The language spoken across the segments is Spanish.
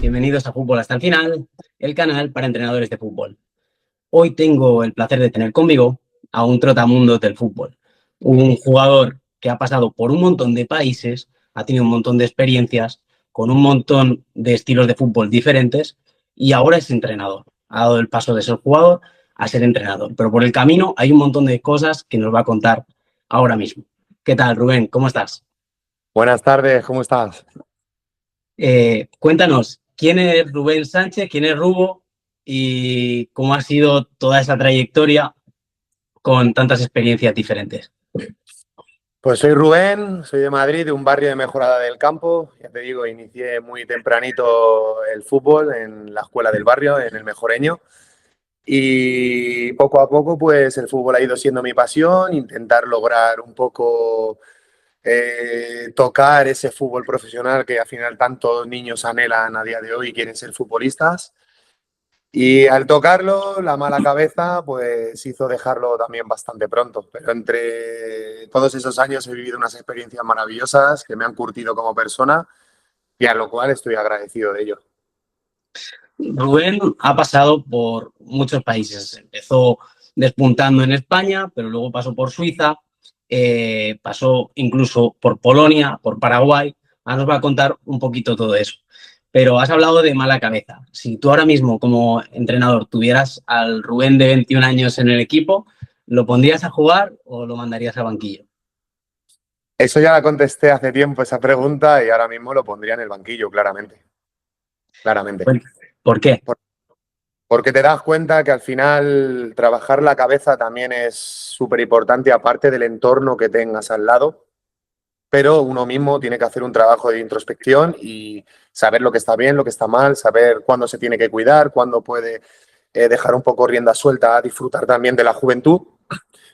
Bienvenidos a Fútbol hasta el final, el canal para entrenadores de fútbol. Hoy tengo el placer de tener conmigo a un trotamundos del fútbol, un jugador que ha pasado por un montón de países, ha tenido un montón de experiencias, con un montón de estilos de fútbol diferentes y ahora es entrenador. Ha dado el paso de ser jugador a ser entrenador, pero por el camino hay un montón de cosas que nos va a contar ahora mismo. ¿Qué tal, Rubén? ¿Cómo estás? Buenas tardes, ¿cómo estás? Cuéntanos, ¿quién es Rubén Sánchez? ¿Quién es Rubo? ¿Y cómo ha sido toda esa trayectoria con tantas experiencias diferentes? Pues soy Rubén, soy de Madrid, de un barrio de Mejorada del Campo. Ya te digo, inicié muy tempranito el fútbol en la escuela del barrio, en el Mejoreño. Y poco a poco, pues el fútbol ha ido siendo mi pasión, intentar lograr un poco tocar ese fútbol profesional que al final tantos niños anhelan a día de hoy y quieren ser futbolistas. Y al tocarlo, la mala cabeza, pues hizo dejarlo también bastante pronto. Pero entre todos esos años he vivido unas experiencias maravillosas que me han curtido como persona y a lo cual estoy agradecido de ello. Rubén ha pasado por muchos países. Empezó despuntando en España, pero luego pasó por Suiza, pasó incluso por Polonia, por Paraguay. Ahora nos va a contar un poquito todo eso. Pero has hablado de mala cabeza. Si tú ahora mismo, como entrenador, tuvieras al Rubén de 21 años en el equipo, ¿lo pondrías a jugar o lo mandarías al banquillo? Eso ya la contesté hace tiempo, esa pregunta, y ahora mismo lo pondría en el banquillo, claramente. Claramente. ¿Por qué? Porque te das cuenta que al final trabajar la cabeza también es súper importante, aparte del entorno que tengas al lado. Pero uno mismo tiene que hacer un trabajo de introspección y saber lo que está bien, lo que está mal, saber cuándo se tiene que cuidar, cuándo puede dejar un poco rienda suelta, disfrutar también de la juventud,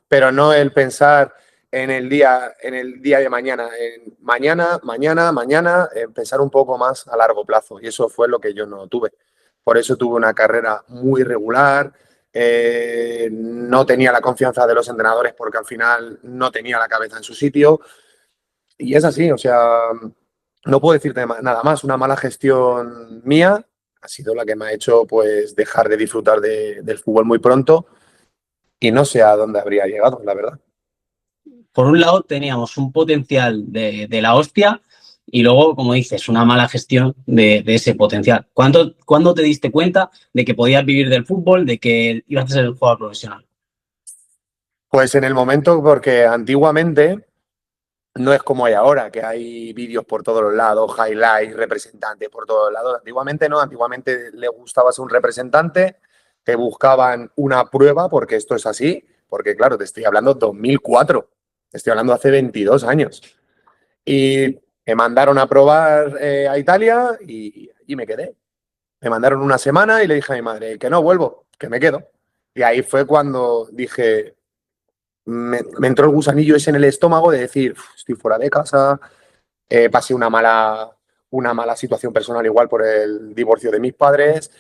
pero no el pensar en el día de mañana, en mañana, en pensar un poco más a largo plazo. Y eso fue lo que yo no tuve. Por eso tuve una carrera muy regular, no tenía la confianza de los entrenadores porque al final no tenía la cabeza en su sitio. Y es así, o sea, no puedo decirte nada más. Una mala gestión mía ha sido la que me ha hecho pues dejar de disfrutar del fútbol muy pronto y no sé a dónde habría llegado, la verdad. Por un lado teníamos un potencial de la hostia y luego, como dices, una mala gestión de ese potencial. ¿Cuándo te diste cuenta de que podías vivir del fútbol, de que ibas a ser el jugador profesional? Pues en el momento, porque antiguamente no es como hay ahora, que hay vídeos por todos los lados, highlights, representantes por todos lados. Antiguamente no, antiguamente le gustaba ser un representante, te buscaban una prueba, porque esto es así, porque claro, te estoy hablando 2004, te estoy hablando hace 22 años. Y me mandaron a probar a Italia y me quedé. Me mandaron una semana y le dije a mi madre que no vuelvo, que me quedo. Y ahí fue cuando dije, me entró el gusanillo ese en el estómago de decir, estoy fuera de casa, pasé una mala situación personal igual por el divorcio de mis padres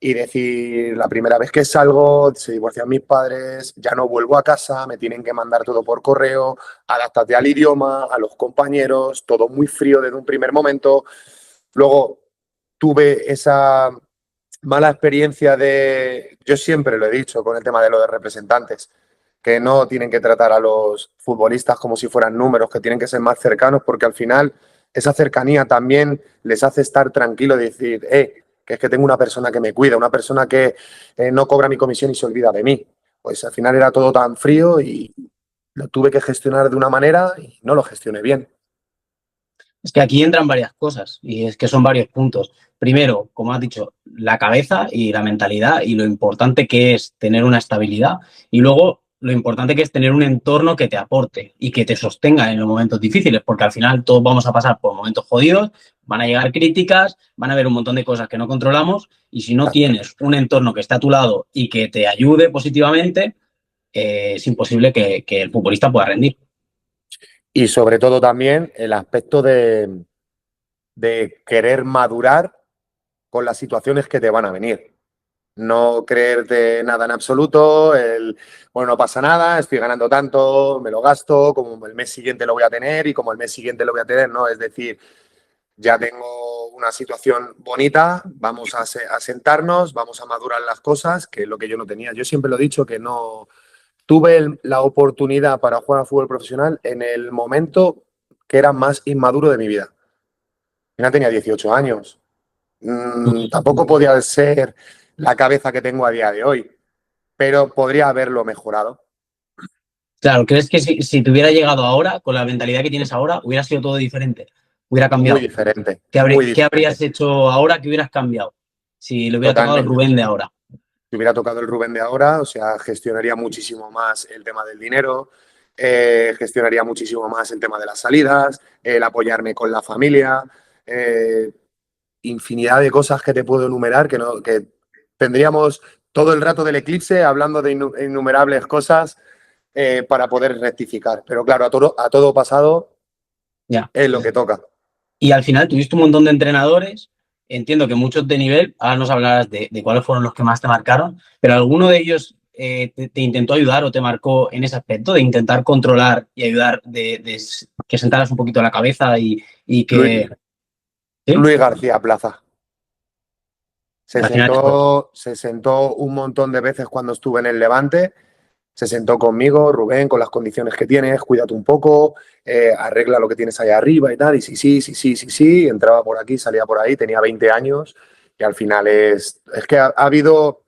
y decir, la primera vez que salgo, se divorcian mis padres, ya no vuelvo a casa, me tienen que mandar todo por correo, adáptate al idioma, a los compañeros, todo muy frío desde un primer momento. Luego tuve esa mala experiencia yo siempre lo he dicho con el tema de lo de representantes, que no tienen que tratar a los futbolistas como si fueran números, que tienen que ser más cercanos, porque al final esa cercanía también les hace estar tranquilos y decir, que es que tengo una persona que me cuida, una persona que no cobra mi comisión y se olvida de mí. Pues al final era todo tan frío y lo tuve que gestionar de una manera y no lo gestioné bien. Es que aquí entran varias cosas y es que son varios puntos. Primero, como has dicho, la cabeza y la mentalidad y lo importante que es tener una estabilidad y luego lo importante que es tener un entorno que te aporte y que te sostenga en los momentos difíciles, porque al final todos vamos a pasar por momentos jodidos, van a llegar críticas, van a haber un montón de cosas que no controlamos y si no tienes un entorno que esté a tu lado y que te ayude positivamente, es imposible que el futbolista pueda rendir. Y sobre todo también el aspecto de querer madurar con las situaciones que te van a venir. No creerte nada en absoluto, bueno, no pasa nada, estoy ganando tanto, me lo gasto, como el mes siguiente lo voy a tener y como el mes siguiente lo voy a tener, ¿no? Es decir, ya tengo una situación bonita, vamos a sentarnos, vamos a madurar las cosas, que es lo que yo no tenía. Yo siempre lo he dicho que no tuve la oportunidad para jugar al fútbol profesional en el momento que era más inmaduro de mi vida. Ya tenía 18 años. Tampoco podía ser la cabeza que tengo a día de hoy, pero podría haberlo mejorado. Claro, ¿crees que si te hubiera llegado ahora, con la mentalidad que tienes ahora, hubiera sido todo diferente? Hubiera Muy cambiado. diferente, ¿Qué, muy qué diferente. habrías hecho ahora que hubieras cambiado? Si le hubiera tocado el Totalmente. Rubén de ahora. Si hubiera tocado el Rubén de ahora, o sea, gestionaría muchísimo más el tema del dinero, gestionaría muchísimo más el tema de las salidas, el apoyarme con la familia, eh, infinidad de cosas que te puedo enumerar que tendríamos todo el rato del eclipse hablando de innumerables cosas para poder rectificar. Pero claro, a todo pasado Ya. es lo que toca. Y al final tuviste un montón de entrenadores, entiendo que muchos de nivel, ahora nos hablarás de cuáles fueron los que más te marcaron, pero ¿alguno de ellos te intentó ayudar o te marcó en ese aspecto de intentar controlar y ayudar, de que sentaras un poquito la cabeza y Luis, que... ¿Sí? Luis García Plaza. Al final, Se sentó un montón de veces cuando estuve en el Levante. Se sentó conmigo, Rubén, con las condiciones que tienes, cuídate un poco, arregla lo que tienes ahí arriba y tal. Y sí, sí, sí, sí, sí, sí, entraba por aquí, salía por ahí, tenía 20 años y al final es que ha habido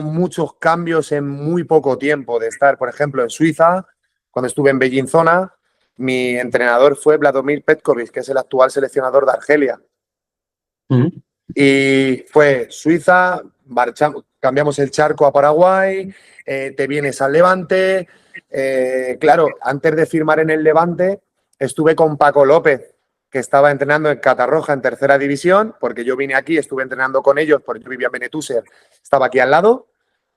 muchos cambios en muy poco tiempo de estar, por ejemplo, en Suiza, cuando estuve en Bellinzona, mi entrenador fue Vladimir Petkovic, que es el actual seleccionador de Argelia. Y fue Suiza, cambiamos el charco a Paraguay, te vienes al Levante. Claro, antes de firmar en el Levante, estuve con Paco López, que estaba entrenando en Catarroja en tercera división, porque yo vine aquí, estuve entrenando con ellos, porque yo vivía en Benetúser, estaba aquí al lado.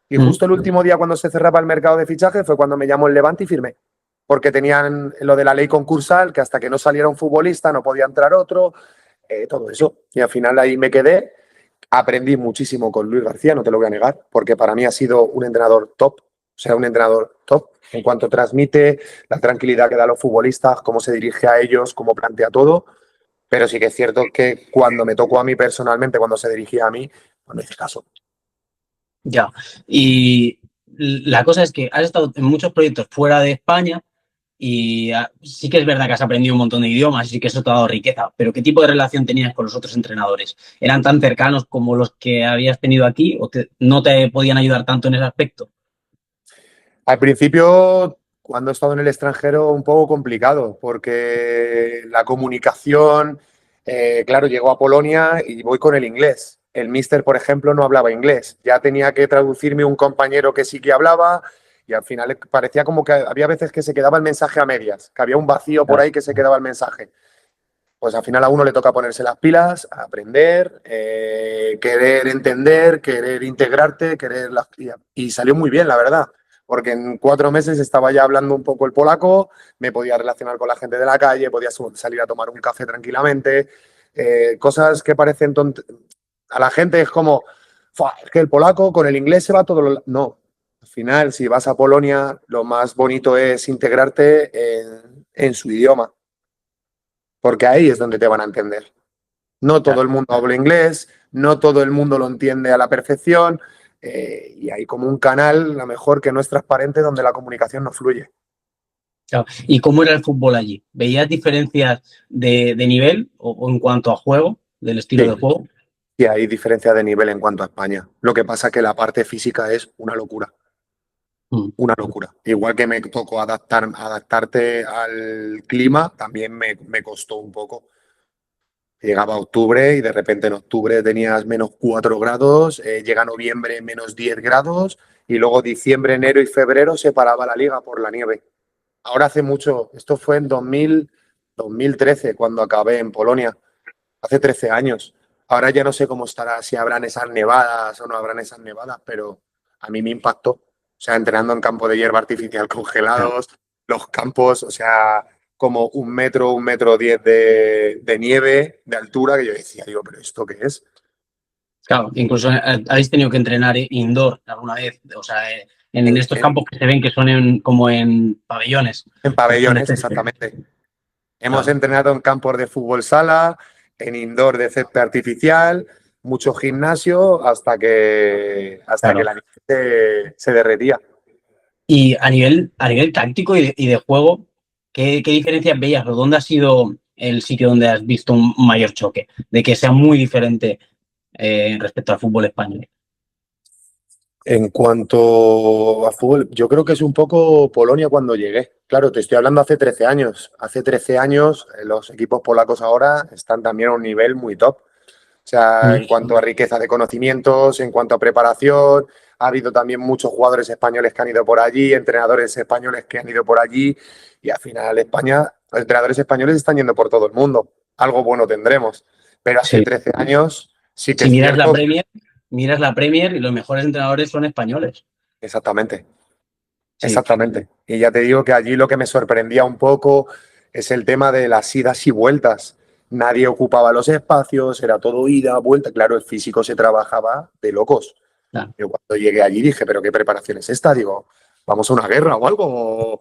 Y justo el último día, cuando se cerraba el mercado de fichaje, fue cuando me llamó el Levante y firmé. Porque tenían lo de la ley concursal, que hasta que no saliera un futbolista no podía entrar otro, todo eso. Y al final ahí me quedé. Aprendí muchísimo con Luis García, no te lo voy a negar, porque para mí ha sido un entrenador top, o sea, un entrenador top en cuanto transmite la tranquilidad que da a los futbolistas, cómo se dirige a ellos, cómo plantea todo. Pero sí que es cierto que cuando me tocó a mí personalmente, cuando se dirigía a mí, pues no hice caso. ya. Y la cosa es que has estado en muchos proyectos fuera de España y sí que es verdad que has aprendido un montón de idiomas y sí que eso te ha dado riqueza, pero ¿qué tipo de relación tenías con los otros entrenadores? ¿Eran tan cercanos como los que habías tenido aquí o no te podían ayudar tanto en ese aspecto? Al principio, cuando he estado en el extranjero, un poco complicado, porque la comunicación, claro, llegó a Polonia y voy con el inglés. El míster, por ejemplo, no hablaba inglés. Ya tenía que traducirme un compañero que sí que hablaba y al final parecía como que había veces que se quedaba el mensaje a medias, que había un vacío por ahí que se quedaba el mensaje. Pues al final a uno le toca ponerse las pilas, aprender, querer entender, querer integrarte, y salió muy bien, la verdad, porque en 4 meses estaba ya hablando un poco el polaco, me podía relacionar con la gente de la calle, podía salir a tomar un café tranquilamente, cosas que parecen a la gente es como, es que el polaco con el inglés se va todo No, al final si vas a Polonia lo más bonito es integrarte en su idioma, porque ahí es donde te van a entender. No todo el mundo habla inglés, no todo el mundo lo entiende a la perfección y hay como un canal, a lo mejor, que no es transparente donde la comunicación no fluye. Claro. ¿Y cómo era el fútbol allí? ¿Veías diferencias de nivel o en cuanto a juego, del estilo Sí, de juego? y hay diferencia de nivel en cuanto a España. Lo que pasa es que la parte física es una locura. Mm. Una locura. Igual que me tocó adaptarte al clima, también me costó un poco. Llegaba octubre y de repente en octubre tenías -4 grados, llega noviembre -10 grados y luego diciembre, enero y febrero se paraba la liga por la nieve. Ahora hace mucho, esto fue en 2013 cuando acabé en Polonia, hace 13 años. Ahora ya no sé cómo estará, si habrán esas nevadas o no habrán esas nevadas, pero a mí me impactó. O sea, entrenando en campo de hierba artificial Claro. congelados, los campos, o sea, como 1 metro, 1,10 m de nieve, de altura, que yo decía, digo, ¿pero esto qué es? Claro, incluso habéis tenido que entrenar indoor alguna vez, o sea, en En, estos en- campos que se ven que son como en pabellones. en Que son pabellones, exactamente. Hemos claro, entrenado en campos de fútbol sala, en indoor de césped artificial, mucho gimnasio, hasta que claro. la nieve se derretía. Y a nivel táctico y de juego, qué diferencias veías o dónde ha sido el sitio donde has visto un mayor choque? De que sea muy diferente respecto al fútbol español. En cuanto a fútbol, yo creo que es un poco Polonia cuando llegué. Claro, te estoy hablando hace 13 años. Hace 13 años los equipos polacos ahora están también a un nivel muy top. O sea, en cuanto a riqueza de conocimientos, en cuanto a preparación, ha habido también muchos jugadores españoles que han ido por allí, entrenadores españoles que han ido por allí, y al final España, los entrenadores españoles están yendo por todo el mundo. Algo bueno tendremos. Pero hace Sí. 13 años sí que Si es cierto que Miras la Premier y los mejores entrenadores son españoles. exactamente. Sí, Exactamente. Y ya te digo que allí lo que me sorprendía un poco es el tema de las idas y vueltas. Nadie ocupaba los espacios, era todo ida, vuelta. Claro, el físico se trabajaba de locos. claro. Yo cuando llegué allí dije, ¿pero qué preparación es esta? Digo, ¿vamos a una guerra o algo?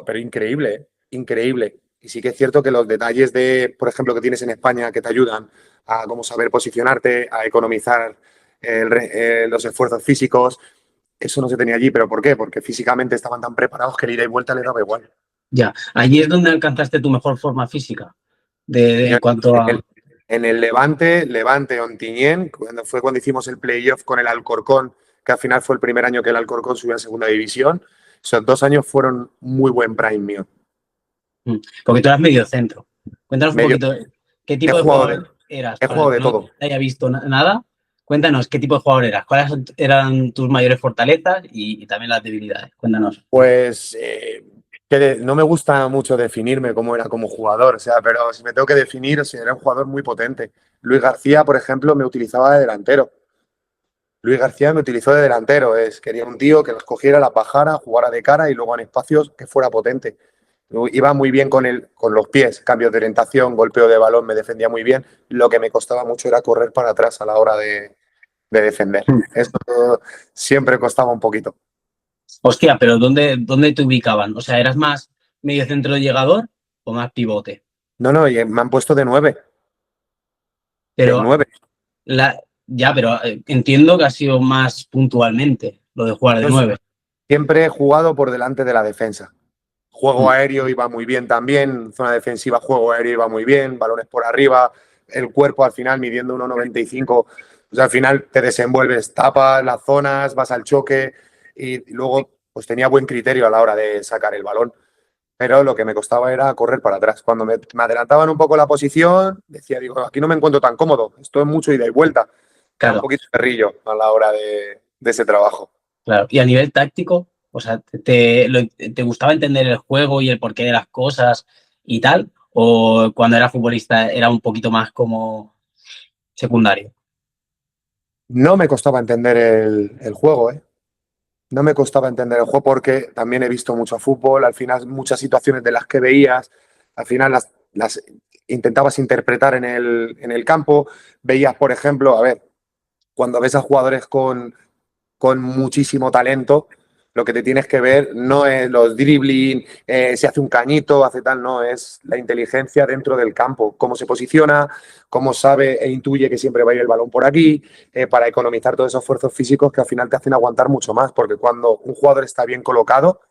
Pero increíble, ¿eh? Increíble. Y sí que es cierto que los detalles de, por ejemplo, que tienes en España que te ayudan a cómo saber posicionarte, a economizar los esfuerzos físicos, eso no se tenía allí, ¿pero por qué? Porque físicamente estaban tan preparados que el ida y vuelta les daba igual. Ya. Allí es donde alcanzaste tu mejor forma física. Yo En cuanto en a. el Levante Ontinyent, cuando hicimos el playoff con el Alcorcón, que al final fue el primer año que el Alcorcón subió a segunda división, esos 2 años fueron muy buen prime mío. Porque tú eras medio centro. Cuéntanos un Medio, poquito qué he tipo de jugado de, jugador eras, he para el jugado que de no todo. haya visto nada. Cuéntanos qué tipo de jugador eras, cuáles eran tus mayores fortalezas y también las debilidades. Cuéntanos. Pues no me gusta mucho definirme cómo era como jugador, o sea, pero si me tengo que definir, o sea, era un jugador muy potente. Luis García, por ejemplo, me utilizaba de delantero. Luis García me utilizó de delantero, quería un tío que los cogiera, la bajara, jugara de cara y luego en espacios que fuera potente. Iba muy bien con los pies, cambios de orientación, golpeo de balón, me defendía muy bien. Lo que me costaba mucho era correr para atrás a la hora de defender. Eso siempre costaba un poquito. Hostia, pero ¿dónde te ubicaban? O sea, ¿eras más medio centro llegador o más pivote? No, no, y me han puesto de 9, de Pero 9. ya, pero entiendo que ha sido más puntualmente lo de jugar de Yo 9. siempre he jugado por delante de la defensa. Juego aéreo iba muy bien también, zona defensiva, juego aéreo iba muy bien, balones por arriba, el cuerpo al final midiendo 1,95, pues al final te desenvuelves, tapas las zonas, vas al choque y luego pues tenía buen criterio a la hora de sacar el balón, pero lo que me costaba era correr para atrás. Cuando me adelantaban un poco la posición, decía, digo, aquí no me encuentro tan cómodo, esto es mucho ida y vuelta. Era un Claro, poquito perrillo a la hora de ese trabajo. claro. Y a nivel táctico, o sea, ¿te gustaba entender el juego y el porqué de las cosas y tal? ¿O cuando era futbolista era un poquito más como secundario? No me costaba entender el juego, ¿eh? No me costaba entender el juego porque también he visto mucho fútbol, al final muchas situaciones de las que veías, al final las intentabas interpretar en el campo, veías, por ejemplo, a ver, cuando ves a jugadores con muchísimo talento, lo que te tienes que ver no es los dribbling, se hace un cañito, hace tal, no, es la inteligencia dentro del campo, cómo se posiciona, cómo sabe e intuye que siempre va a ir el balón por aquí, para economizar todos esos esfuerzos físicos que al final te hacen aguantar mucho más, porque cuando un jugador está bien colocado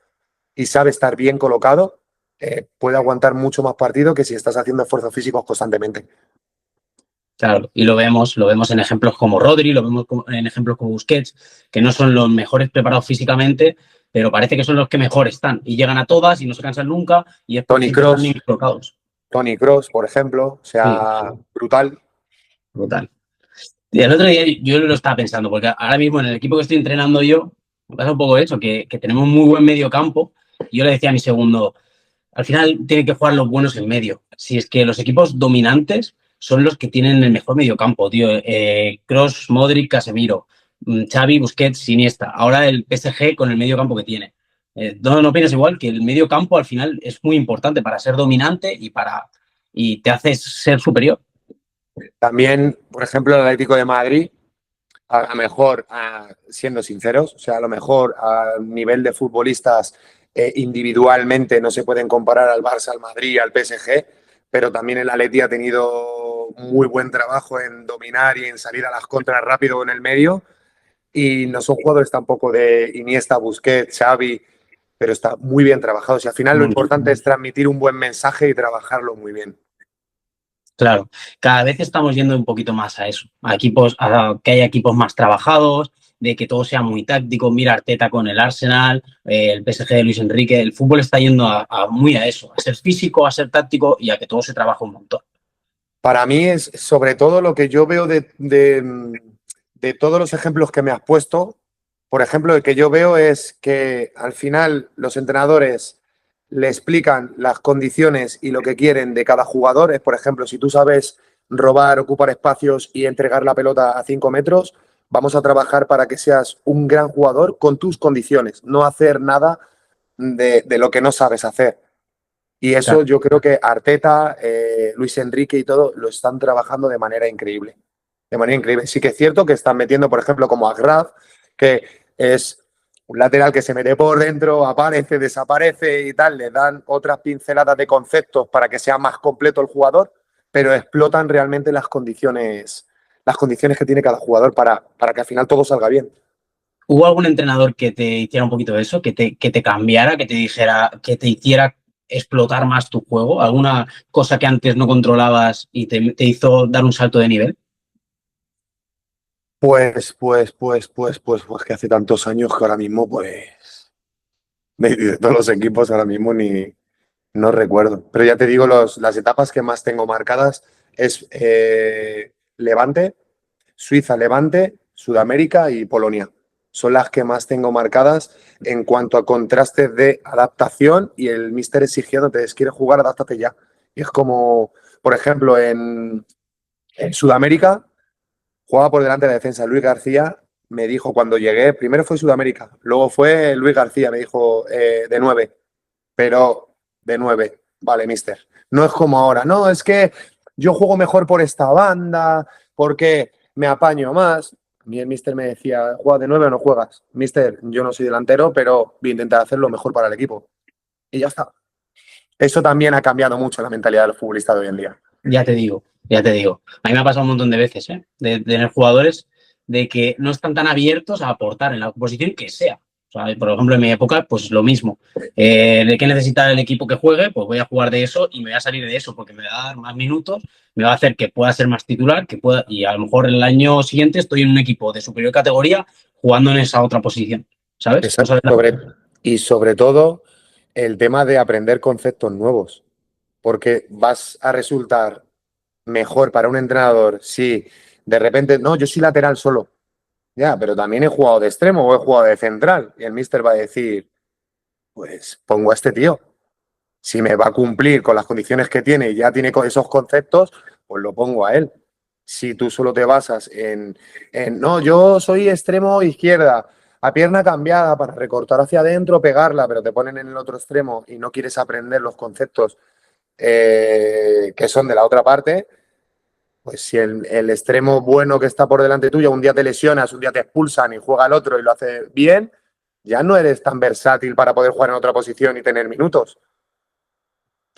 y sabe estar bien colocado, puede aguantar mucho más partido que si estás haciendo esfuerzos físicos constantemente. Claro, y lo vemos en ejemplos como Rodri, lo vemos en ejemplos como Busquets, que no son los mejores preparados físicamente, pero parece que son los que mejor están y llegan a todas y no se cansan nunca y es porque Tony siempre están bien Cross, colocados. Tony Cross, por ejemplo, o Sí, sea, brutal. brutal. Y el otro día yo lo estaba pensando, porque ahora mismo en el equipo que estoy entrenando yo, me pasa un poco eso, que tenemos muy buen medio campo. Y yo le decía a mi segundo, al final tienen que jugar los buenos en medio. Si es que los equipos dominantes son los que tienen el mejor medio campo, tío. Kroos, Modric, Casemiro, Xavi, Busquets, Iniesta. Ahora el PSG con el medio campo que tiene. ¿No opinas igual que el medio campo al final es muy importante para ser dominante y te hace ser superior? También, por ejemplo, el Atlético de Madrid, a lo mejor, siendo sinceros, o sea, a lo mejor a nivel de futbolistas individualmente no se pueden comparar al Barça, al Madrid, al PSG, pero también el Atleti ha tenido muy buen trabajo en dominar y en salir a las contras rápido en el medio. Y no son jugadores tampoco de Iniesta, Busquets, Xavi, pero está muy bien trabajados. Y al final lo Muy importante bien. es transmitir un buen mensaje y trabajarlo muy bien. Claro, cada vez estamos yendo un poquito más a eso, a equipos, a que haya equipos más trabajados, de que todo sea muy táctico. Mira Arteta con el Arsenal, el PSG de Luis Enrique, el fútbol está yendo muy a eso, a ser físico, a ser táctico y a que todo se trabaje un montón. Para mí es sobre todo lo que yo veo de todos los ejemplos que me has puesto. Por ejemplo, el que yo veo es que al final los entrenadores le explican las condiciones y lo que quieren de cada jugador. Es, por ejemplo, si tú sabes robar, ocupar espacios y entregar la pelota a 5 metros, vamos a trabajar para que seas un gran jugador con tus condiciones, no hacer nada de lo que no sabes hacer. Y eso Claro. yo creo que Arteta, Luis Enrique y todo lo están trabajando de manera increíble. De manera increíble. Sí que es cierto que están metiendo, por ejemplo, como a Graf, que es un lateral que se mete por dentro, aparece, desaparece y tal, le dan otras pinceladas de conceptos para que sea más completo el jugador, pero explotan realmente las condiciones que tiene cada jugador para que al final todo salga bien. ¿Hubo algún entrenador que te hiciera un poquito de eso, que te cambiara, que te dijera, que te hiciera explotar más tu juego? ¿Alguna cosa que antes no controlabas y te hizo dar un salto de nivel? Pues que hace tantos años que ahora mismo, pues, de todos los equipos ahora mismo ni, no recuerdo, pero ya te digo, las etapas que más tengo marcadas es Levante, Suiza, Levante, Sudamérica y Polonia. Son las que más tengo marcadas en cuanto a contrastes de adaptación y el míster exigiéndote, ¿quieres jugar? Adáptate ya. Y es como, por ejemplo, en Sudamérica, jugaba por delante de la defensa. Luis García me dijo cuando llegué, primero fue Sudamérica, luego fue Luis García, me dijo de 9 pero de 9 vale, mister. No es como ahora, no, es que yo juego mejor por esta banda, porque me apaño más. Y el mister me decía, ¿juegas de 9 o no juegas? Mister, yo no soy delantero, pero voy a intentar hacer lo mejor para el equipo. Y ya está. Eso también ha cambiado mucho la mentalidad del futbolista de hoy en día. Ya te digo, ya te digo. A mí me ha pasado un montón de veces, ¿eh? De tener jugadores de que no están tan abiertos a aportar en la posición que sea. O sea, por ejemplo, en mi época, pues lo mismo. ¿De qué necesita el equipo que juegue? Pues voy a jugar de eso y me voy a salir de eso porque me va a dar más minutos, me va a hacer que pueda ser más titular, que pueda, y a lo mejor el año siguiente estoy en un equipo de superior categoría jugando en esa otra posición, ¿sabes? Exacto. Y sobre todo el tema de aprender conceptos nuevos, porque vas a resultar mejor para un entrenador si de repente, no, yo soy lateral solo. Ya, pero también he jugado de extremo o he jugado de central. Y el míster va a decir, pues pongo a este tío. Si me va a cumplir con las condiciones que tiene y ya tiene esos conceptos, pues lo pongo a él. Si tú solo te basas no, yo soy extremo izquierda, a pierna cambiada para recortar hacia adentro, pegarla, pero te ponen en el otro extremo y no quieres aprender los conceptos que son de la otra parte, pues si el extremo bueno que está por delante tuyo, un día te lesionas, un día te expulsan y juega el otro y lo hace bien, ya no eres tan versátil para poder jugar en otra posición y tener minutos.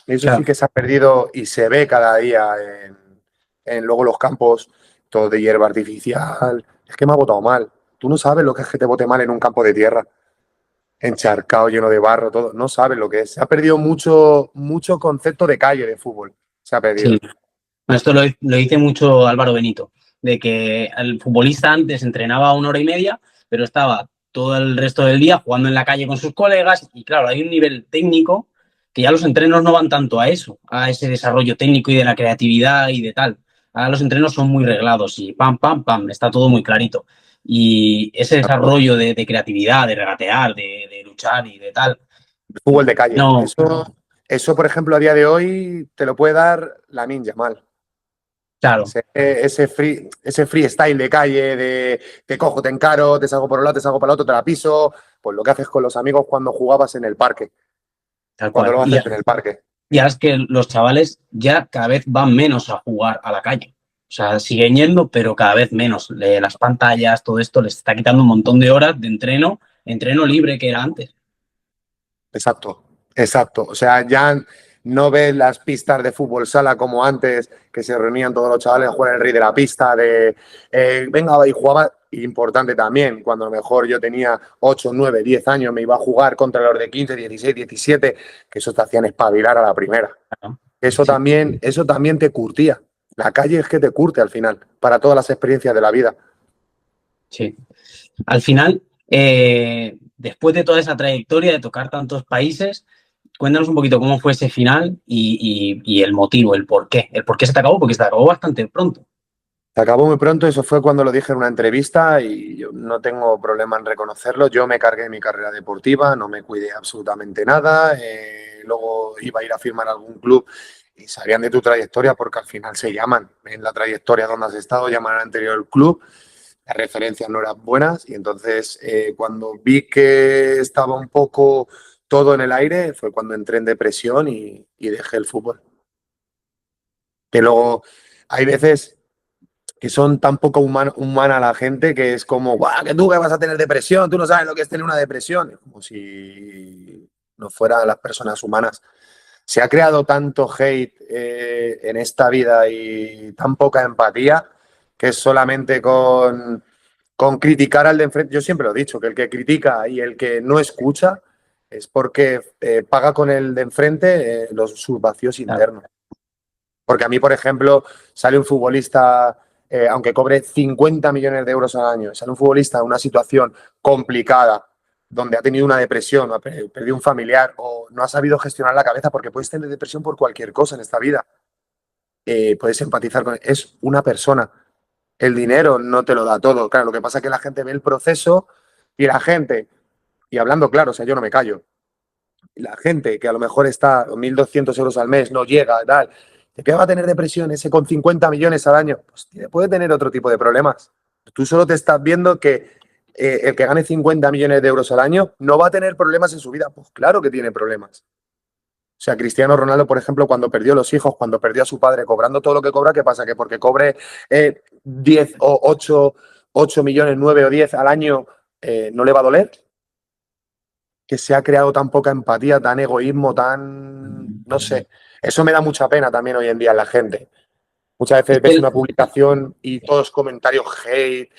Eso sí Claro. que se ha perdido y se ve cada día en luego los campos, todo de hierba artificial. Es que me ha botado mal. Tú no sabes lo que es que te bote mal en un campo de tierra, encharcado, lleno de barro, todo. No sabes lo que es. Se ha perdido mucho, mucho concepto de calle de fútbol. Se ha Sí. perdido. Esto lo dice mucho Álvaro Benito, de que el futbolista antes entrenaba 1 hora y media, pero estaba todo el resto del día jugando en la calle con sus colegas y claro, hay un nivel técnico que ya los entrenos no van tanto a eso, a ese desarrollo técnico y de la creatividad y de tal. Ahora los entrenos son muy reglados y pam, pam, pam, está todo muy clarito. Y ese desarrollo de creatividad, de regatear, de luchar y de tal, Fútbol de calle. no, Eso, por ejemplo, a día de hoy te lo puede dar la Ninja mal. claro, Ese freestyle de calle, de te cojo, te encaro, te salgo por un lado, te salgo para el otro, te la piso, pues lo que haces con los amigos cuando jugabas en el parque, tal cuando cual. lo haces en el parque. Y ahora es que los chavales ya cada vez van menos a jugar a la calle. O sea, siguen yendo, pero cada vez menos. Las pantallas, todo esto les está quitando un montón de horas de entreno libre que era antes. Exacto, exacto. O sea, ya no ves las pistas de fútbol sala como antes, que se reunían todos los chavales a jugar el rey de la pista, venga, y jugaba, importante también, cuando a lo mejor yo tenía 8, 9, 10 años, me iba a jugar contra los de 15, 16, 17, que eso te hacían espabilar a la primera. Claro. Eso Sí, también te curtía. La calle es que te curte al final, para todas las experiencias de la vida. sí. Al final, después de toda esa trayectoria de tocar tantos países, cuéntanos un poquito cómo fue ese final y el motivo, el por qué. El por qué se te acabó, porque se te acabó bastante pronto. Se acabó muy pronto, eso fue cuando lo dije en una entrevista y yo no tengo problema en reconocerlo. Yo me cargué mi carrera deportiva, no me cuidé absolutamente nada. Luego iba a ir a firmar a algún club y sabían de tu trayectoria porque al final se llaman en la trayectoria donde has estado, llaman al anterior club. Las referencias no eran buenas y entonces cuando vi que estaba un poco todo en el aire fue cuando entré en depresión y dejé el fútbol. Que luego hay veces que son tan poco humana la gente que es como, "Buah, que tú que vas a tener depresión, tú no sabes lo que es tener una depresión". Es como si no fueran las personas humanas. Se ha creado tanto hate en esta vida y tan poca empatía que es solamente con criticar al de enfrente. Yo siempre lo he dicho, que el que critica y el que no escucha es porque paga con el de enfrente sus vacíos Claro, internos. Porque a mí, por ejemplo, sale un futbolista, aunque cobre 50 millones de euros al año, sale un futbolista en una situación complicada, donde ha tenido una depresión, ha perdido un familiar o no ha sabido gestionar la cabeza, porque puedes tener depresión por cualquier cosa en esta vida. Puedes empatizar con él. Es una persona. El dinero no te lo da todo. Claro, lo que pasa es que la gente ve el proceso y la gente, y hablando claro, o sea, yo no me callo, la gente que a lo mejor está 1.200 euros al mes, no llega, tal, ¿de qué va a tener depresión ese con 50 millones al año? Pues puede tener otro tipo de problemas. Tú solo te estás viendo que el que gane 50 millones de euros al año no va a tener problemas en su vida. Pues claro que tiene problemas. O sea, Cristiano Ronaldo, por ejemplo, cuando perdió los hijos, cuando perdió a su padre, cobrando todo lo que cobra, ¿qué pasa? Que porque cobre 10 o 8 millones, 9 o 10 al año, ¿no le va a doler? Que se ha creado tan poca empatía, tan egoísmo, tan, no sé. Eso me da mucha pena también hoy en día en la gente. Muchas es veces ves que una publicación y todos comentarios hate,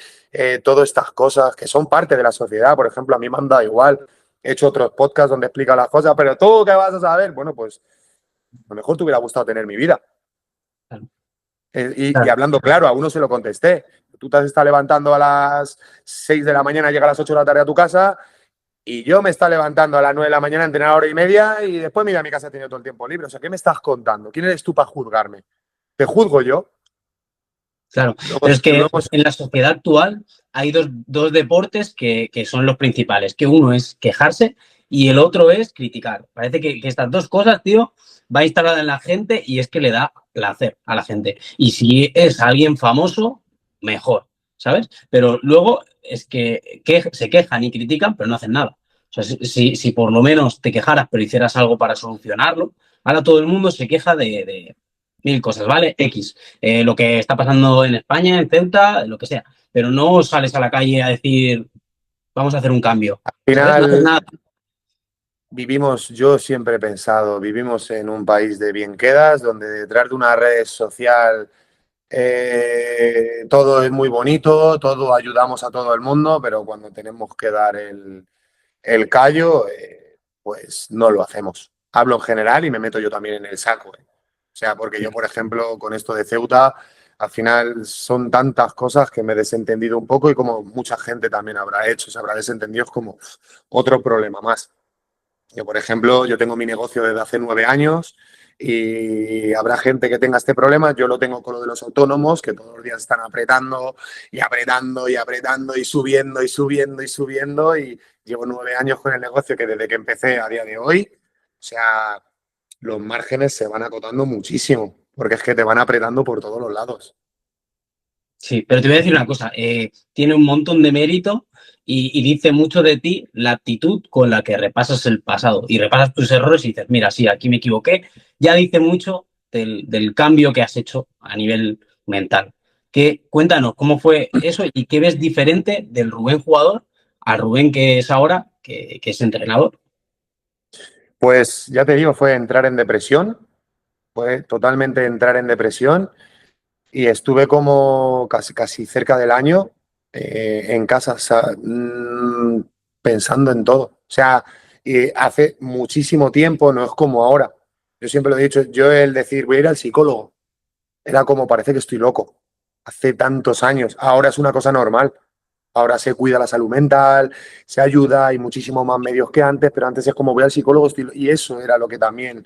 todas estas cosas que son parte de la sociedad. Por ejemplo, a mí me han dado igual. He hecho otros podcasts donde explica las cosas, pero tú, ¿qué vas a saber? Bueno, pues a lo mejor te hubiera gustado tener mi vida. Y claro, hablando claro, a uno se lo contesté. Tú te has estado levantando a las 6 de la mañana, llega a las 8 de la tarde a tu casa y yo me está levantando a las 9 de la mañana, entrenar hora y media y después mira, a mi casa he tenido todo el tiempo libre. O sea, ¿qué me estás contando? ¿Quién eres tú para juzgarme? ¿Te juzgo yo? claro. Luego, Pero es que luego en la sociedad actual hay dos deportes que son los principales, que uno es quejarse y el otro es criticar. Parece que estas dos cosas, tío, va instalada en la gente y es que le da placer a la gente. Y si es alguien famoso, mejor, ¿sabes? Pero luego es que se quejan y critican, pero no hacen nada. O sea, si por lo menos te quejaras, pero hicieras algo para solucionarlo, ahora todo el mundo se queja de mil cosas, ¿vale? X. Lo que está pasando en España, en Ceuta, lo que sea. Pero no sales a la calle a decir, vamos a hacer un cambio, al ¿sabes? No haces nada. final vivimos, yo siempre he pensado, vivimos en un país de bien quedas, donde detrás de una red social todo es muy bonito, todo ayudamos a todo el mundo, pero cuando tenemos que dar el callo, pues no lo hacemos. Hablo en general y me meto yo también en el saco. O sea, porque yo, por ejemplo, con esto de Ceuta, al final son tantas cosas que me he desentendido un poco y como mucha gente también habrá hecho, se habrá desentendido, es como otro problema más. Yo, por ejemplo, yo tengo mi negocio desde hace 9 años y habrá gente que tenga este problema. Yo lo tengo con lo de los autónomos, que todos los días están apretando y apretando y apretando y subiendo y subiendo y subiendo. Y llevo 9 años con el negocio que desde que empecé a día de hoy, o sea, los márgenes se van acotando muchísimo, porque es que te van apretando por todos los lados. Sí, pero te voy a decir una cosa, tiene un montón de mérito y dice mucho de ti la actitud con la que repasas el pasado y repasas tus errores y dices, mira, sí, aquí me equivoqué, ya dice mucho del cambio que has hecho a nivel mental. Cuéntanos, ¿cómo fue eso y qué ves diferente del Rubén jugador al Rubén que es ahora, que es entrenador? Pues ya te digo, fue entrar en depresión, fue totalmente entrar en depresión y estuve como casi cerca del año en casa, pensando en todo. O sea, y hace muchísimo tiempo, no es como ahora. Yo siempre lo he dicho, yo el decir voy a ir al psicólogo, era como parece que estoy loco. Hace tantos años, ahora es una cosa normal. Ahora se cuida la salud mental, se ayuda, hay muchísimos más medios que antes, pero antes es como voy al psicólogo y eso era lo que también,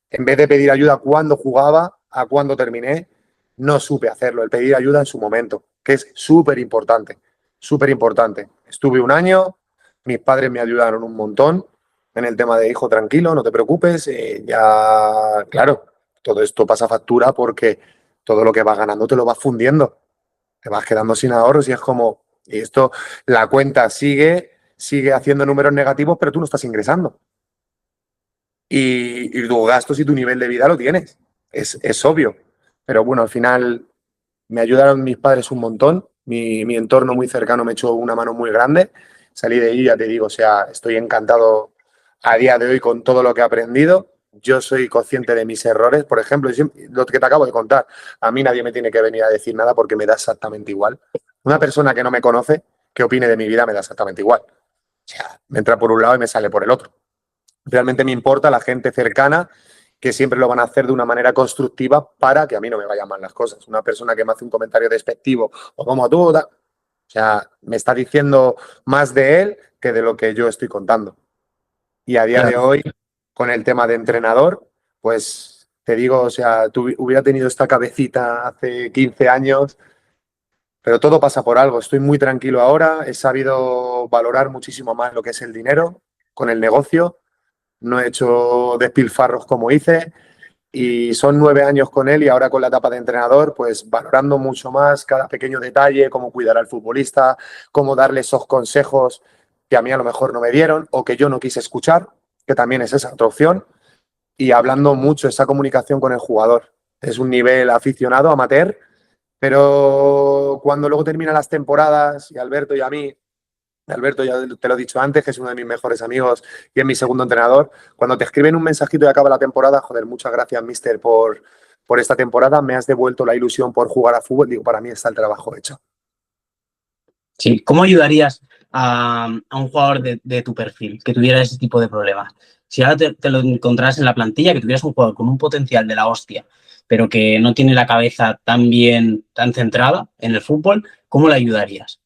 en vez de pedir ayuda cuando jugaba, a cuando terminé, no supe hacerlo, el pedir ayuda en su momento, que es súper importante, súper importante. Estuve un año, mis padres me ayudaron un montón en el tema de hijo, tranquilo, no te preocupes, ya, claro, todo esto pasa factura porque todo lo que vas ganando te lo vas fundiendo, te vas quedando sin ahorros y es como, y esto, la cuenta sigue haciendo números negativos, pero tú no estás ingresando. Y tus gastos y tu nivel de vida lo tienes. Es obvio. Pero bueno, al final me ayudaron mis padres un montón. Mi entorno muy cercano me echó una mano muy grande. Salí de ahí, ya te digo, o sea, estoy encantado a día de hoy con todo lo que he aprendido. Yo soy consciente de mis errores, por ejemplo, lo que te acabo de contar. A mí nadie me tiene que venir a decir nada porque me da exactamente igual. Una persona que no me conoce, que opine de mi vida, me da exactamente igual. O sea, me entra por un lado y me sale por el otro. Realmente me importa la gente cercana que siempre lo van a hacer de una manera constructiva para que a mí no me vayan mal las cosas. Una persona que me hace un comentario despectivo o como tú, o sea, me está diciendo más de él que de lo que yo estoy contando. Y a día de Claro. hoy, con el tema de entrenador, pues te digo, o sea, tú hubiera tenido esta cabecita hace 15 años, pero todo pasa por algo. Estoy muy tranquilo ahora, he sabido valorar muchísimo más lo que es el dinero con el negocio, no he hecho despilfarros como hice y son 9 años con él y ahora con la etapa de entrenador, pues valorando mucho más cada pequeño detalle, cómo cuidar al futbolista, cómo darle esos consejos que a mí a lo mejor no me dieron o que yo no quise escuchar, que también es esa otra opción, y hablando mucho esa comunicación con el jugador. Es un nivel aficionado, amateur, pero cuando luego terminan las temporadas y Alberto y a mí, Alberto, ya te lo he dicho antes, que es uno de mis mejores amigos y es mi segundo entrenador. Cuando te escriben un mensajito y acaba la temporada, joder, muchas gracias, mister, por esta temporada. Me has devuelto la ilusión por jugar a fútbol. Digo, para mí está el trabajo hecho. Sí. ¿Cómo ayudarías a un jugador de tu perfil que tuviera ese tipo de problemas? Si ahora te lo encontraras en la plantilla, que tuvieras un jugador con un potencial de la hostia, pero que no tiene la cabeza tan bien, tan centrada en el fútbol, ¿cómo le ayudarías?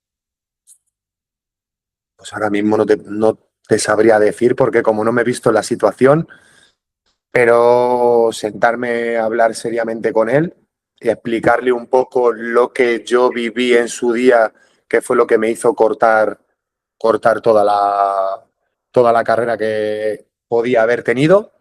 Pues ahora mismo no te sabría decir porque como no me he visto en la situación, pero sentarme a hablar seriamente con él y explicarle un poco lo que yo viví en su día, que fue lo que me hizo cortar toda la carrera que podía haber tenido.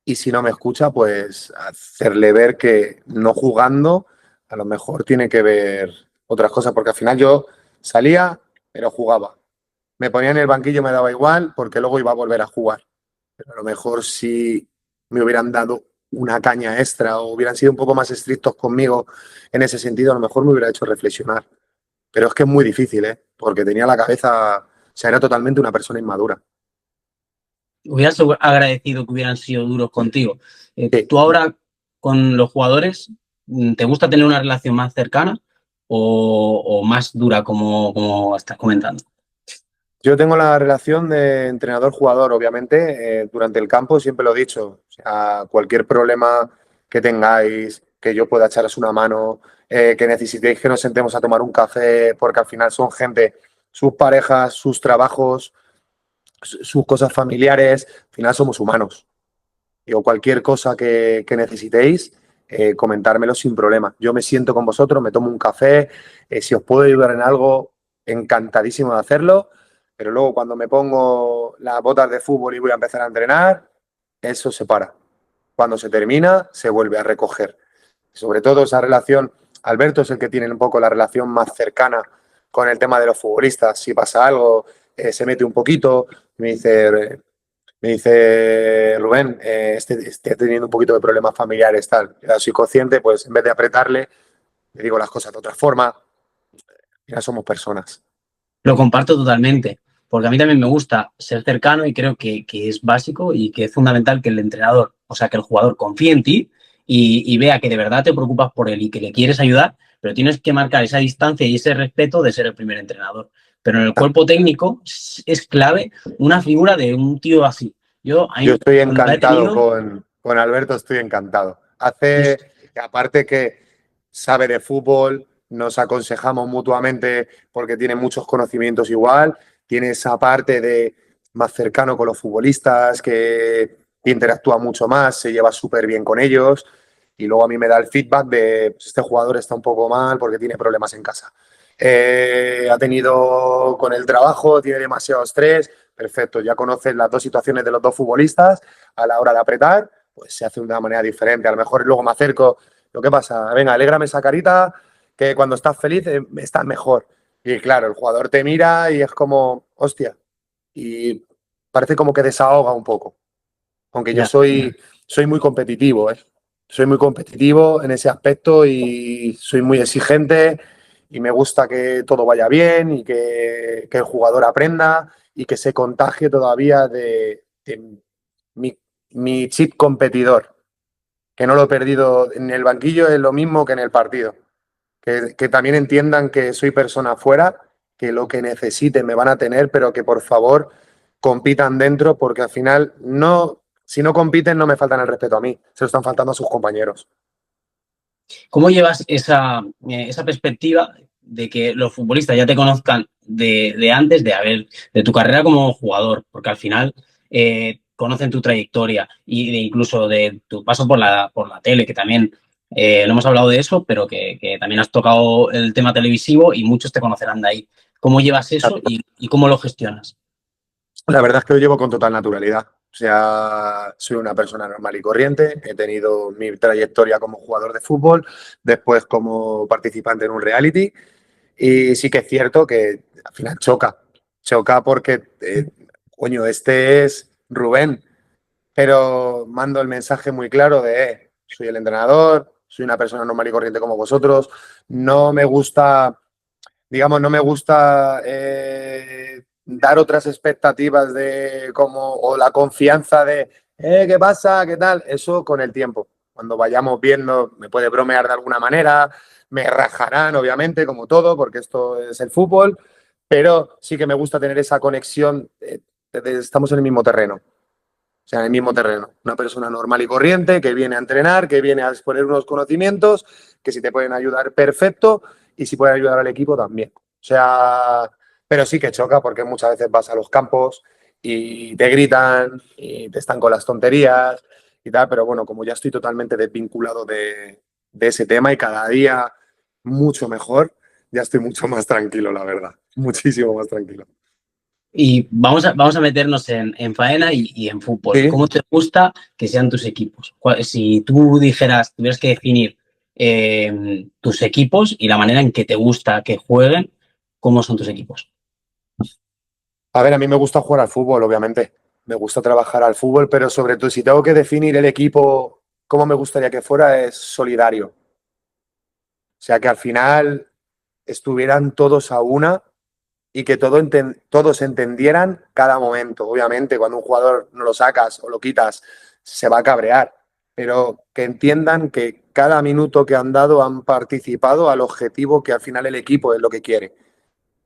Y si no me escucha, pues hacerle ver que no jugando, a lo mejor tiene que ver otras cosas, porque al final yo salía, pero jugaba. Me ponía en el banquillo, me daba igual, porque luego iba a volver a jugar. Pero a lo mejor si me hubieran dado una caña extra o hubieran sido un poco más estrictos conmigo en ese sentido, a lo mejor me hubiera hecho reflexionar. Pero es que es muy difícil, ¿eh? Porque tenía la cabeza, o sea, era totalmente una persona inmadura. ¿Hubieras agradecido que hubieran sido duros contigo? Sí. ¿Tú ahora con los jugadores te gusta tener una relación más cercana o más dura, como estás comentando? Yo tengo la relación de entrenador-jugador, obviamente, durante el campo siempre lo he dicho. O sea, cualquier problema que tengáis, que yo pueda echaros una mano, que necesitéis que nos sentemos a tomar un café, porque al final son gente, sus parejas, sus trabajos, sus cosas familiares, al final somos humanos. Digo, cualquier cosa que necesitéis, comentármelo sin problema. Yo me siento con vosotros, me tomo un café, si os puedo ayudar en algo, encantadísimo de hacerlo, pero luego cuando me pongo las botas de fútbol y voy a empezar a entrenar, eso se para. Cuando se termina, se vuelve a recoger. Sobre todo esa relación, Alberto es el que tiene un poco la relación más cercana con el tema de los futbolistas. Si pasa algo, se mete un poquito, me dice, me dice Rubén, estoy teniendo un poquito de problemas familiares, tal. Ya soy consciente, pues en vez de apretarle, le digo las cosas de otra forma. Ya somos personas. Lo comparto totalmente. porque a mí también me gusta ser cercano y creo que es básico y que es fundamental que el entrenador, o sea, que el jugador confíe en ti y vea que de verdad te preocupas por él y que le quieres ayudar, pero tienes que marcar esa distancia y ese respeto de ser el primer entrenador. Pero en el cuerpo técnico es clave una figura de un tío así. Yo, Yo ahí, estoy cuando la he encantado tenido, con Alberto, estoy encantado. es Aparte que sabe de fútbol, nos aconsejamos mutuamente porque tiene muchos conocimientos igual, tiene esa parte de más cercano con los futbolistas, que interactúa mucho más, se lleva súper bien con ellos y luego a mí me da el feedback de pues, este jugador está un poco mal porque tiene problemas en casa. Ha tenido con el trabajo, tiene demasiado estrés, perfecto, ya conoces las dos situaciones de los dos futbolistas a la hora de apretar, pues se hace de una manera diferente. A lo mejor luego me acerco, ¿lo que pasa? Venga, alégrame esa carita, que cuando estás feliz estás mejor. Y claro, el jugador te mira y es como, hostia, y parece como que desahoga un poco. Aunque yo ya. soy muy competitivo, ¿eh? Soy muy competitivo en ese aspecto y soy muy exigente y me gusta que todo vaya bien y que el jugador aprenda y que se contagie todavía de mi, mi chip competidor, que no lo he perdido en el banquillo, es lo mismo que en el partido. Que también entiendan que soy persona afuera, que lo que necesiten me van a tener, pero que por favor compitan dentro, porque al final no, si no compiten no me faltan el respeto a mí, se lo están faltando a sus compañeros. ¿Cómo llevas esa perspectiva de que los futbolistas ya te conozcan de antes de tu carrera como jugador? Porque al final conocen tu trayectoria y incluso de tu paso por la tele, que también no hemos hablado de eso, pero que también has tocado el tema televisivo y muchos te conocerán de ahí. ¿Cómo llevas eso y cómo lo gestionas? La verdad es que lo llevo con total naturalidad. O sea, soy una persona normal y corriente. He tenido mi trayectoria como jugador de fútbol, después como participante en un reality. Y sí que es cierto que al final choca. Choca porque, coño, este es Rubén. Pero mando el mensaje muy claro de, soy el entrenador, soy una persona normal y corriente como vosotros. No me gusta digamos, no me gusta dar otras expectativas de como, o la confianza de, ¿qué pasa? ¿Qué tal? Eso con el tiempo. Cuando vayamos viendo, me puede bromear de alguna manera, me rajarán, obviamente, como todo, porque esto es el fútbol, pero sí que me gusta tener esa conexión, estamos en el mismo terreno. O sea, en el mismo terreno. Una persona normal y corriente que viene a entrenar, que viene a exponer unos conocimientos, que si te pueden ayudar, perfecto, y si pueden ayudar al equipo también. O sea, pero sí que choca porque muchas veces vas a los campos y te gritan y te están con las tonterías y tal, pero bueno, como ya estoy totalmente desvinculado de ese tema y cada día mucho mejor, ya estoy mucho más tranquilo, la verdad. Muchísimo más tranquilo. Y vamos a meternos en faena y en fútbol. Sí. ¿Cómo te gusta que sean tus equipos? Si tú tuvieras que definir tus equipos y la manera en que te gusta que jueguen, ¿cómo son tus equipos? A ver, a mí me gusta jugar al fútbol, obviamente. Me gusta trabajar al fútbol, pero sobre todo si tengo que definir el equipo como me gustaría que fuera, es solidario. O sea, que al final estuvieran todos a una y que todos entendieran cada momento. Obviamente, cuando un jugador no lo sacas o lo quitas, se va a cabrear, pero que entiendan que cada minuto que han dado han participado al objetivo que al final el equipo es lo que quiere.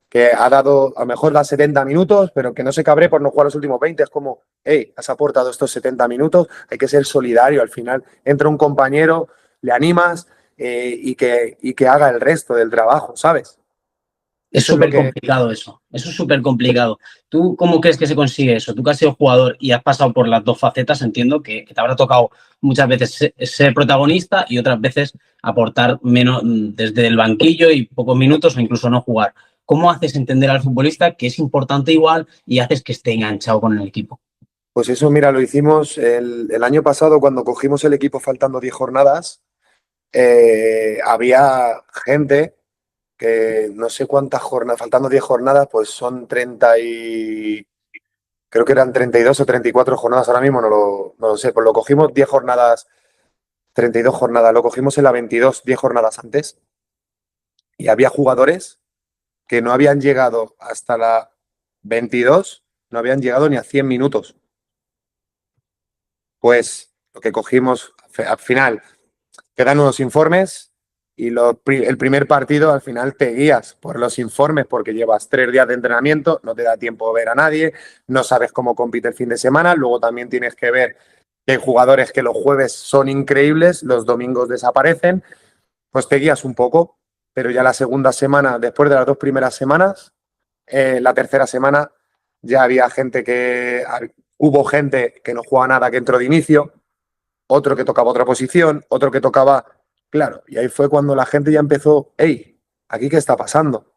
Que ha dado, a lo mejor da 70 minutos, pero que no se cabre por no jugar los últimos 20. Es como, hey, has aportado estos 70 minutos, hay que ser solidario. Al final entra un compañero, le animas y que haga el resto del trabajo, ¿sabes? Es Eso es lo súper que, complicado eso. Eso es súper complicado. ¿Tú cómo crees que se consigue eso? Tú que has sido jugador y has pasado por las dos facetas, entiendo que te habrá tocado muchas veces ser protagonista y otras veces aportar menos desde el banquillo y pocos minutos o incluso no jugar. ¿Cómo haces entender al futbolista que es importante igual y haces que esté enganchado con el equipo? pues eso, mira, lo hicimos el año pasado cuando cogimos el equipo faltando 10 jornadas. Había gente que no sé cuántas jornadas, faltando 10 jornadas, pues son 30 y creo que eran 32 o 34 jornadas ahora mismo, no lo sé, pues lo cogimos 10 jornadas, 32 jornadas, lo cogimos en la 22 10 jornadas antes, y había jugadores que no habían llegado hasta la 22 no habían llegado ni a 100 minutos. Pues lo que cogimos al final, quedan unos informes y el primer partido al final te guías por los informes porque llevas 3 días de entrenamiento, no te da tiempo de ver a nadie, no sabes cómo compite el fin de semana, luego también tienes que ver que hay jugadores que los jueves son increíbles, los domingos desaparecen, pues te guías un poco, pero ya la segunda semana, después de las 2 primeras semanas, la tercera semana ya había hubo gente que no jugaba nada que entró de inicio, otro que tocaba otra posición, otro que tocaba, claro, y ahí fue cuando la gente ya empezó, hey, ¿aquí qué está pasando?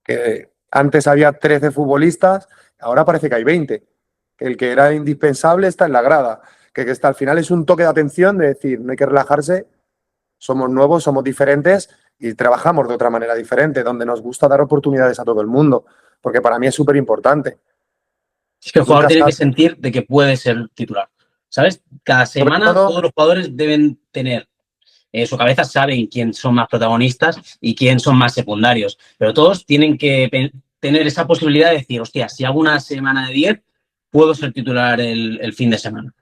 Que antes había 13 futbolistas, ahora parece que hay 20, que el que era indispensable está en la grada, que hasta al final es un toque de atención de decir, no hay que relajarse, somos nuevos, somos diferentes y trabajamos de otra manera diferente, donde nos gusta dar oportunidades a todo el mundo, porque para mí es súper importante. Es que el jugador Nunca tiene que sabes, sentir de que puede ser titular. ¿Sabes? Cada sobre semana todos todo, los jugadores deben tener en su cabeza, saben quién son más protagonistas y quién son más secundarios, pero todos tienen que tener esa posibilidad de decir, hostia, si hago una semana de 10 puedo ser titular el fin de semana.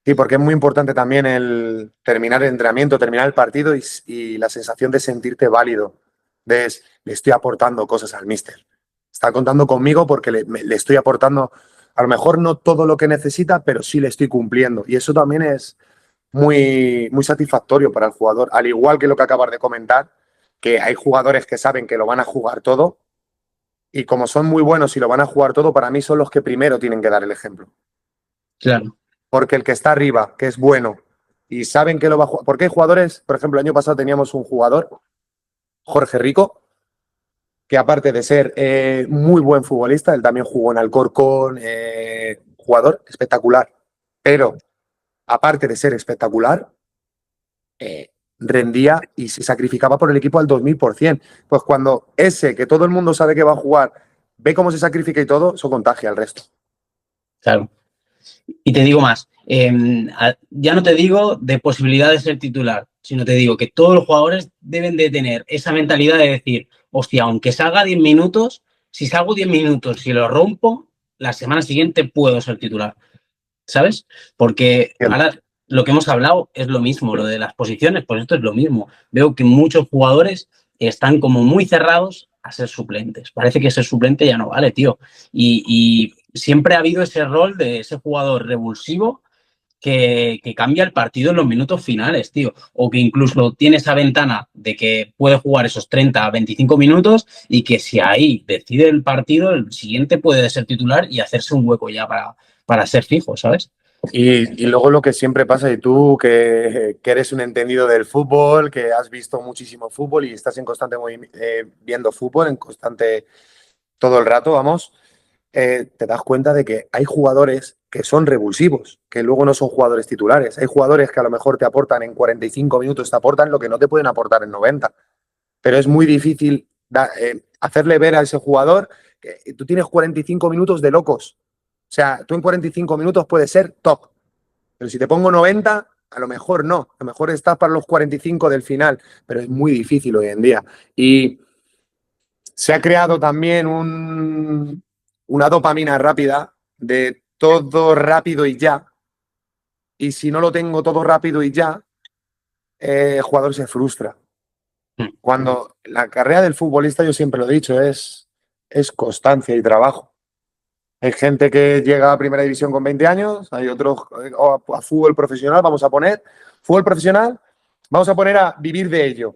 sí, porque es muy importante también el terminar el entrenamiento, terminar el partido y la sensación de sentirte válido, le estoy aportando cosas al míster. Está contando conmigo porque le estoy aportando, a lo mejor no todo lo que necesita, pero sí le estoy cumpliendo. Y eso también es muy, muy satisfactorio para el jugador, al igual que lo que acabas de comentar, que hay jugadores que saben que lo van a jugar todo y como son muy buenos y lo van a jugar todo, para mí son los que primero tienen que dar el ejemplo. Claro. Porque el que está arriba, que es bueno, y saben que lo va a jugar. Porque hay jugadores, por ejemplo, el año pasado teníamos un jugador, Jorge Rico, que aparte de ser muy buen futbolista, él también jugó en Alcorcón, jugador espectacular. Pero aparte de ser espectacular, rendía y se sacrificaba por el equipo al 2000%. Pues cuando ese, que todo el mundo sabe que va a jugar, ve cómo se sacrifica y todo, eso contagia al resto. Claro. Y te digo más, ya no te digo de posibilidad de ser titular, sino te digo que todos los jugadores deben de tener esa mentalidad de decir, hostia, aunque salga 10 minutos, si salgo 10 minutos, si lo rompo, la semana siguiente puedo ser titular, ¿sabes? Porque ahora lo que hemos hablado es lo mismo, lo de las posiciones, pues esto es lo mismo. Veo que muchos jugadores están como muy cerrados a ser suplentes. Parece que ser suplente ya no vale, tío. Y siempre ha habido ese rol de ese jugador revulsivo que cambia el partido en los minutos finales, tío. O que incluso tiene esa ventana de que puede jugar esos 30 a 25 minutos y que si ahí decide el partido, el siguiente puede ser titular y hacerse un hueco ya para ser fijo, ¿sabes? Y luego lo que siempre pasa, y tú que eres un entendido del fútbol, que has visto muchísimo fútbol y estás en constante viendo fútbol, en constante todo el rato, vamos, te das cuenta de que hay jugadores que son revulsivos, que luego no son jugadores titulares. Hay jugadores que a lo mejor te aportan en 45 minutos, te aportan lo que no te pueden aportar en 90. Pero es muy difícil hacerle ver a ese jugador que tú tienes 45 minutos de locos. O sea, tú en 45 minutos puedes ser top, pero si te pongo 90, a lo mejor no. A lo mejor estás para los 45 del final, pero es muy difícil hoy en día. Y se ha creado también una dopamina rápida de todo rápido y ya. Y si no lo tengo todo rápido y ya, el jugador se frustra. Cuando la carrera del futbolista, yo siempre lo he dicho, es constancia y trabajo. Hay gente que llega a primera división con 20 años, hay otros a fútbol profesional, fútbol profesional, vamos a poner a vivir de ello.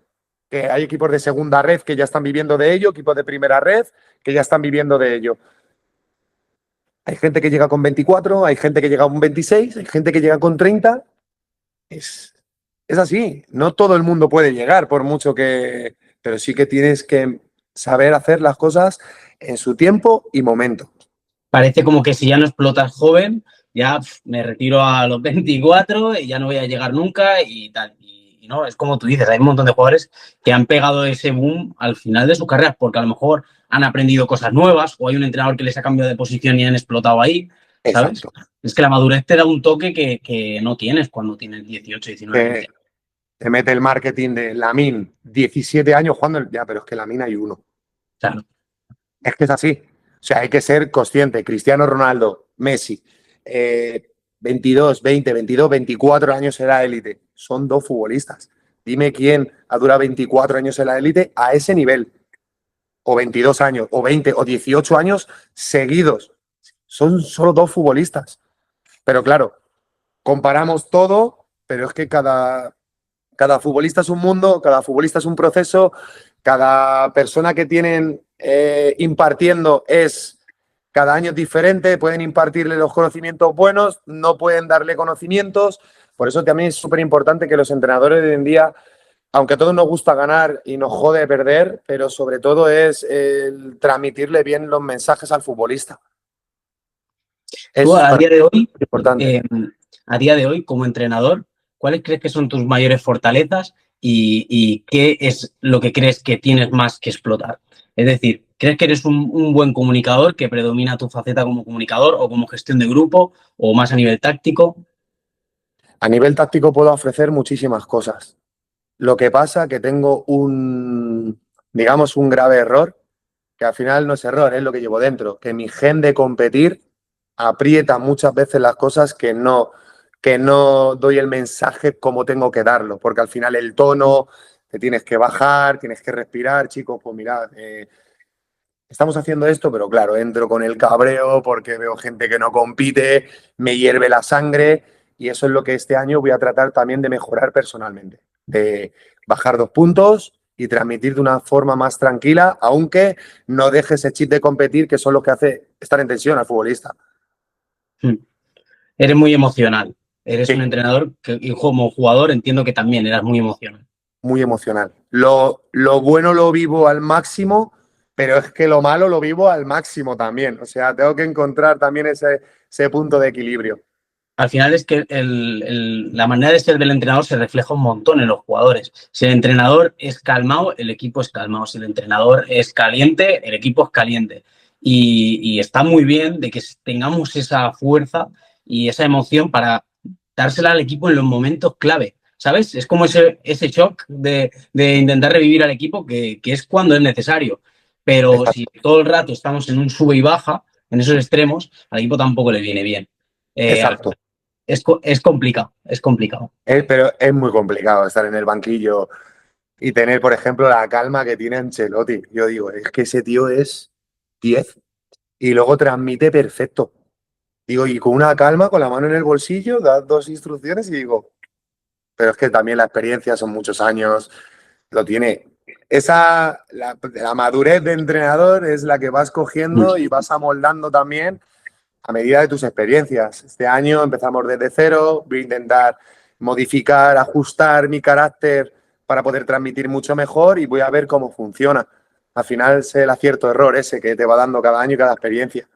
Que hay equipos de segunda red que ya están viviendo de ello, equipos de primera red que ya están viviendo de ello. Hay gente que llega con 24, hay gente que llega con 26, hay gente que llega con 30. Es, es así, no todo el mundo puede llegar, por mucho que... Pero sí que tienes que saber hacer las cosas en su tiempo y momento. Parece como que si ya no explotas joven, ya me retiro a los 24 y ya no voy a llegar nunca y tal. Y no, es como tú dices, hay un montón de jugadores que han pegado ese boom al final de su carrera porque a lo mejor han aprendido cosas nuevas o hay un entrenador que les ha cambiado de posición y han explotado ahí, ¿sabes? Exacto. Es que la madurez te da un toque que no tienes cuando tienes 18, 19, 20 Te, años. te mete el marketing de Lamine, 17 años jugando, ya, pero es que Lamine hay uno. Claro. Es que es así. O sea, hay que ser consciente. Cristiano Ronaldo, Messi, 22, 20, 22, 24 años en la élite. Son 2 futbolistas. Dime quién ha durado 24 años en la élite a ese nivel. O 22 años, o 20, o 18 años seguidos. Son solo 2 futbolistas. Pero claro, comparamos todo, pero es que cada futbolista es un mundo, cada futbolista es un proceso, cada persona que tienen impartiendo es cada año es diferente, pueden impartirle los conocimientos buenos, no pueden darle conocimientos. Por eso también es súper importante que los entrenadores de hoy en día, aunque a todos nos gusta ganar y nos jode perder, pero sobre todo es el transmitirle bien los mensajes al futbolista. Tú Es a día de hoy, importante. a día de hoy, como entrenador, ¿cuáles crees que son tus mayores fortalezas y qué es lo que crees que tienes más que explotar? Es decir, ¿crees que eres un buen comunicador, que predomina tu faceta como comunicador o como gestión de grupo o más a nivel táctico? A nivel táctico puedo ofrecer muchísimas cosas. Lo que pasa que tengo digamos, un grave error, que al final no es error, es lo que llevo dentro, que mi gen de competir aprieta muchas veces las cosas que no doy el mensaje como tengo que darlo, porque al final el tono, te tienes que bajar, tienes que respirar, chicos, pues mirad, estamos haciendo esto, pero claro, entro con el cabreo porque veo gente que no compite, me hierve la sangre y eso es lo que este año voy a tratar también de mejorar personalmente, de bajar 2 puntos y transmitir de una forma más tranquila, aunque no deje ese chip de competir que son los que hace estar en tensión al futbolista. Eres muy emocional. Eres un Sí, entrenador que, y como jugador, entiendo que también eras muy emocional. muy emocional. Lo bueno lo vivo al máximo, pero es que lo malo lo vivo al máximo también. O sea, tengo que encontrar también ese punto de equilibrio. Al final es que la manera de ser del entrenador se refleja un montón en los jugadores. Si el entrenador es calmado, el equipo es calmado. Si el entrenador es caliente, el equipo es caliente. Y está muy bien de que tengamos esa fuerza y esa emoción para dársela al equipo en los momentos clave. ¿Sabes? Es como ese shock de intentar revivir al equipo que es cuando es necesario. Pero si Exacto. todo el rato estamos en un sube y baja, en esos extremos, al equipo tampoco le viene bien. Al Exacto. final es complicado, es complicado. Pero es muy complicado estar en el banquillo y tener, por ejemplo, la calma que tiene Ancelotti. Yo digo, es que ese tío es 10 y luego transmite perfecto. Digo, y con una calma, con la mano en el bolsillo, da 2 instrucciones y digo, pero es que también la experiencia son muchos años, lo tiene. La madurez de entrenador es la que vas cogiendo y vas amoldando también a medida de tus experiencias. Este año empezamos desde cero, voy a intentar modificar, ajustar mi carácter para poder transmitir mucho mejor y voy a ver cómo funciona. Al final es el acierto-error ese que te va dando cada año y cada experiencia.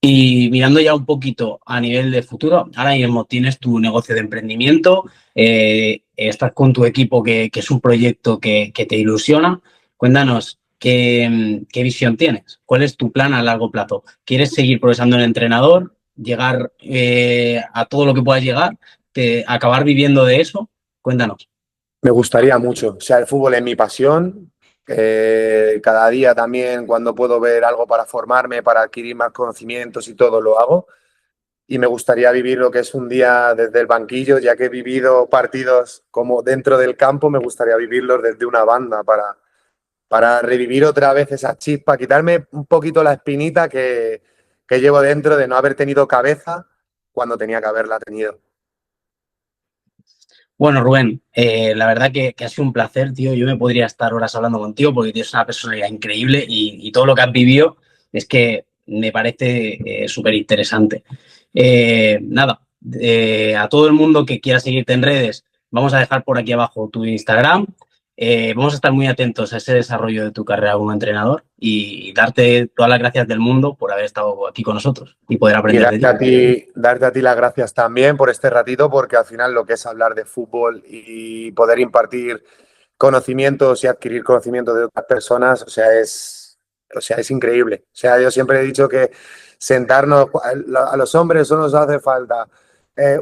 Y mirando ya un poquito a nivel de futuro, ahora mismo tienes tu negocio de emprendimiento, estás con tu equipo que es un proyecto que te ilusiona. Cuéntanos, ¿qué visión tienes? ¿Cuál es tu plan a largo plazo? ¿Quieres seguir progresando en el entrenador, llegar a todo lo que puedas llegar, acabar viviendo de eso? Cuéntanos. Me gustaría mucho. O sea, el fútbol es mi pasión. Cada día también, cuando puedo ver algo para formarme, para adquirir más conocimientos y todo, lo hago. Y me gustaría vivir lo que es un día desde el banquillo, ya que he vivido partidos como dentro del campo, me gustaría vivirlos desde una banda para revivir otra vez esa chispa, quitarme un poquito la espinita que llevo dentro de no haber tenido cabeza cuando tenía que haberla tenido. Bueno, Rubén, la verdad que ha sido un placer, tío. Yo me podría estar horas hablando contigo porque tienes una personalidad increíble y todo lo que has vivido es que me parece súper interesante. Nada, a todo el mundo que quiera seguirte en redes, vamos a dejar por aquí abajo tu Instagram. Vamos a estar muy atentos a ese desarrollo de tu carrera como entrenador y darte todas las gracias del mundo por haber estado aquí con nosotros y poder Y aprender de ti. darte a ti las gracias también por este ratito, porque al final lo que es hablar de fútbol y poder impartir conocimientos y adquirir conocimientos de otras personas, o sea, es increíble. O sea, yo siempre he dicho que sentarnos, a los hombres solo nos hace falta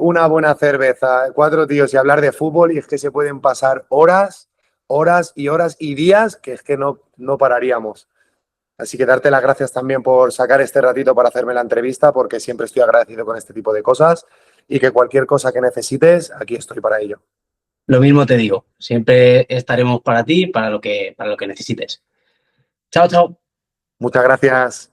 una buena cerveza, 4 tíos y hablar de fútbol y es que se pueden pasar horas, horas y horas y días que es que no pararíamos. Así que darte las gracias también por sacar este ratito para hacerme la entrevista, porque siempre estoy agradecido con este tipo de cosas y que cualquier cosa que necesites, aquí estoy para ello. Lo mismo te digo, siempre estaremos para ti, para lo que necesites. Chao, chao. Muchas gracias.